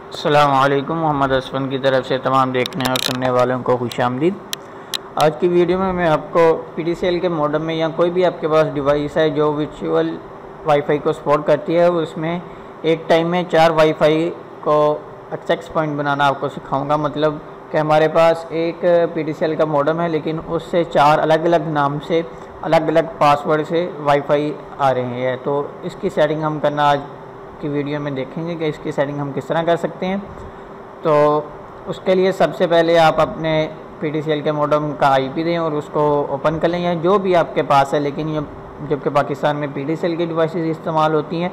अस्सलामुअलैकुम। मोहम्मद असफन की तरफ से तमाम देखने और सुनने वालों को खुशामदीद। आज की वीडियो में मैं आपको PTCL के मॉडेम में या कोई भी आपके पास डिवाइस है जो वर्चुअल वाईफाई को सपोर्ट करती है, उसमें एक टाइम में 4 वाईफाई को एक्सेस पॉइंट बनाना आपको सिखाऊंगा। मतलब कि हमारे पास एक PTCL का मॉडेम है, लेकिन उससे 4 अलग अलग नाम से अलग अलग पासवर्ड से वाईफाई आ रहे हैं। तो इसकी सेटिंग हम करना आज की वीडियो में देखेंगे कि इसकी सेटिंग हम किस तरह कर सकते हैं। तो उसके लिए सबसे पहले आप अपने PTCL के मॉडेम का IP दें और उसको ओपन कर लें, या जो भी आपके पास है। लेकिन ये जबकि पाकिस्तान में PTCL की डिवाइसेस इस्तेमाल होती हैं,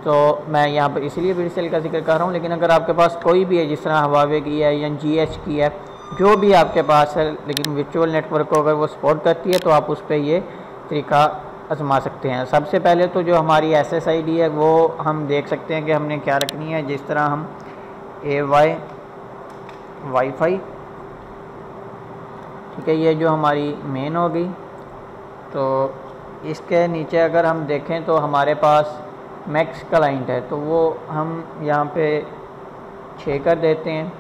तो मैं यहाँ पर इसीलिए PTCL का जिक्र कर रहा हूँ। लेकिन अगर आपके पास कोई भी है, जिस तरह हवावे की है या GH की है, जो भी आपके पास है, लेकिन वर्चुअल नेटवर्क को अगर वो सपोर्ट करती है, तो आप उस पर ये तरीका आजमा सकते हैं। सबसे पहले तो जो हमारी SSID है वो हम देख सकते हैं कि हमने क्या रखनी है। जिस तरह हम AY वाईफाई, ठीक है, ये जो हमारी मेन हो गई। तो इसके नीचे अगर हम देखें तो हमारे पास मैक्स क्लाइंट है, तो वो हम यहाँ पे 6 कर देते हैं।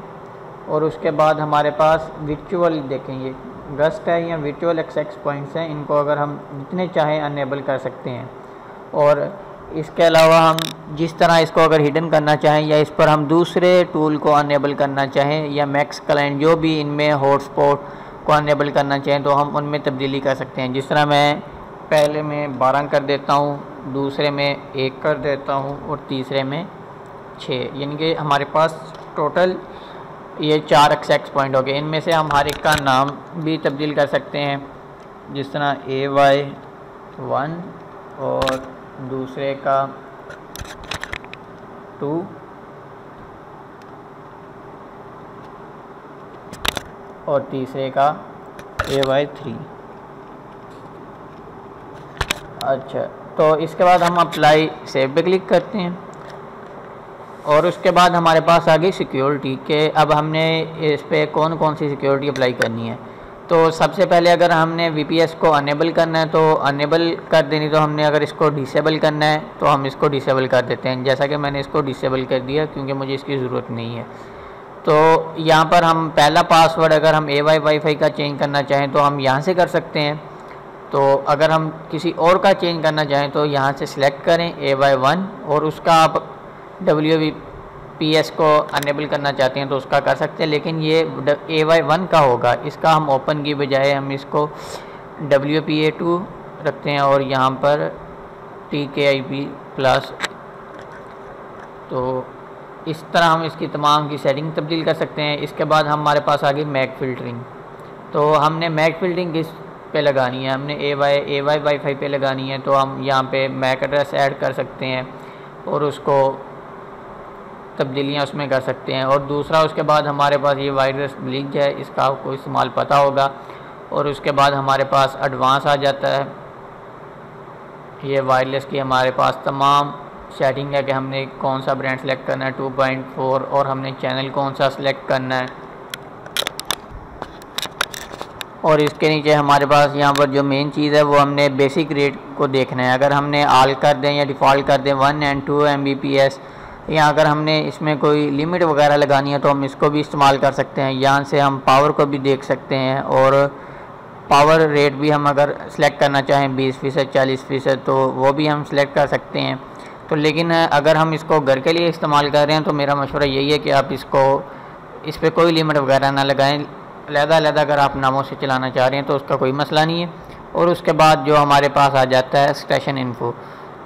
और उसके बाद हमारे पास वर्चुअल देखेंगे गस्ट है या वर्चुअल एक्सेस पॉइंट्स हैं, इनको अगर हम जितने चाहें अनेबल कर सकते हैं। और इसके अलावा हम जिस तरह इसको अगर हिडन करना चाहें, या इस पर हम दूसरे टूल को अनेबल करना चाहें, या मैक्स क्लाइंट जो भी इनमें हॉटस्पॉट को अनेबल करना चाहें, तो हम उनमें तब्दीली कर सकते हैं। जिस तरह मैं पहले में 12 कर देता हूँ, दूसरे में 1 कर देता हूँ और तीसरे में 6, यानी कि हमारे पास टोटल ये 4 एक्सेस पॉइंट हो गए। इनमें से हम हर एक का नाम भी तब्दील कर सकते हैं, जिस तरह AY1 और दूसरे का 2 और तीसरे का AY3। अच्छा, तो इसके बाद हम अप्लाई सेव पे क्लिक करते हैं। और उसके बाद हमारे पास आ गई सिक्योरिटी के अब हमने इस पर कौन कौन सी सिक्योरिटी अप्लाई करनी है। तो सबसे पहले अगर हमने VPS को अनेबल करना है तो अनेबल कर देनी, तो हमने अगर इसको डिसेबल करना है तो हम इसको डिसेबल कर देते हैं। जैसा कि मैंने इसको डिसेबल कर दिया क्योंकि मुझे इसकी ज़रूरत नहीं है। तो यहाँ पर हम पहला पासवर्ड अगर हम AY वाईफाई का चेंज करना चाहें तो हम यहाँ से कर सकते हैं। तो अगर हम किसी और का चेंज करना चाहें तो यहाँ से सिलेक्ट करें AY1, और उसका आप WPS को अनेबल करना चाहते हैं तो उसका कर सकते हैं। लेकिन ये AY1 का होगा, इसका हम ओपन की बजाय हम इसको WPA2 रखते हैं और यहाँ पर TKIP+। तो इस तरह हम इसकी तमाम की सेटिंग तब्दील कर सकते हैं। इसके बाद हमारे पास आ गई मैक फ़िल्टरिंग। तो हमने मैक फ़िल्टरिंग किस पे लगानी है, हमने AY वाईफाई पे लगानी है। तो हम यहाँ पे मैक एड्रेस ऐड कर सकते हैं और उसको तब्दीलियाँ उसमें कर सकते हैं। और दूसरा उसके बाद हमारे पास ये वायरलेस ब्लिंक है, इसका आपको इस्तेमाल पता होगा। और उसके बाद हमारे पास एडवांस आ जाता है। ये वायरलेस की हमारे पास तमाम सेटिंग है कि हमने कौन सा ब्रांड सेलेक्ट करना है 2.4, और हमने चैनल कौन सा सेलेक्ट करना है। और इसके नीचे हमारे पास यहाँ पर जो मेन चीज़ है वो हमने बेसिक रेट को देखना है। अगर हमने ऑल कर दें या डिफ़ॉल्ट कर दें 1 और 2 Mbps, या अगर हमने इसमें कोई लिमिट वगैरह लगानी है तो हम इसको भी इस्तेमाल कर सकते हैं। यहाँ से हम पावर को भी देख सकते हैं, और पावर रेट भी हम अगर सेलेक्ट करना चाहें 20%, 40%, तो वो भी हम सेलेक्ट कर सकते हैं। तो लेकिन अगर हम इसको घर के लिए इस्तेमाल कर रहे हैं तो मेरा मशवरा यही है कि आप इस पर कोई लिमिट वगैरह ना लगाएं। अलग-अलग अगर आप नामों से चलाना चाह रहे हैं तो उसका कोई मसला नहीं है। और उसके बाद जो हमारे पास आ जाता है स्टेशन इन्फो।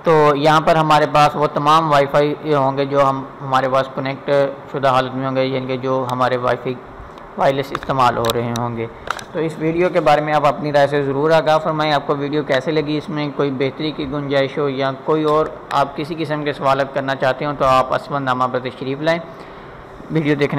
तो यहाँ पर हमारे पास वो तमाम वाईफाई होंगे जो हमारे पास कनेक्ट शुदा हालत में होंगे, यानी कि जो हमारे वाईफाई वायरलेस इस्तेमाल हो रहे होंगे। तो इस वीडियो के बारे में आप अपनी राय से ज़रूर आगाह फरमाएं। आपको वीडियो कैसे लगी, इसमें कोई बेहतरी की गुंजाइश हो, या कोई और आप किसी किस्म के सवाल करना चाहते हो तो आप असमत नामा पर तशरीफ़ लाएँ। वीडियो देखने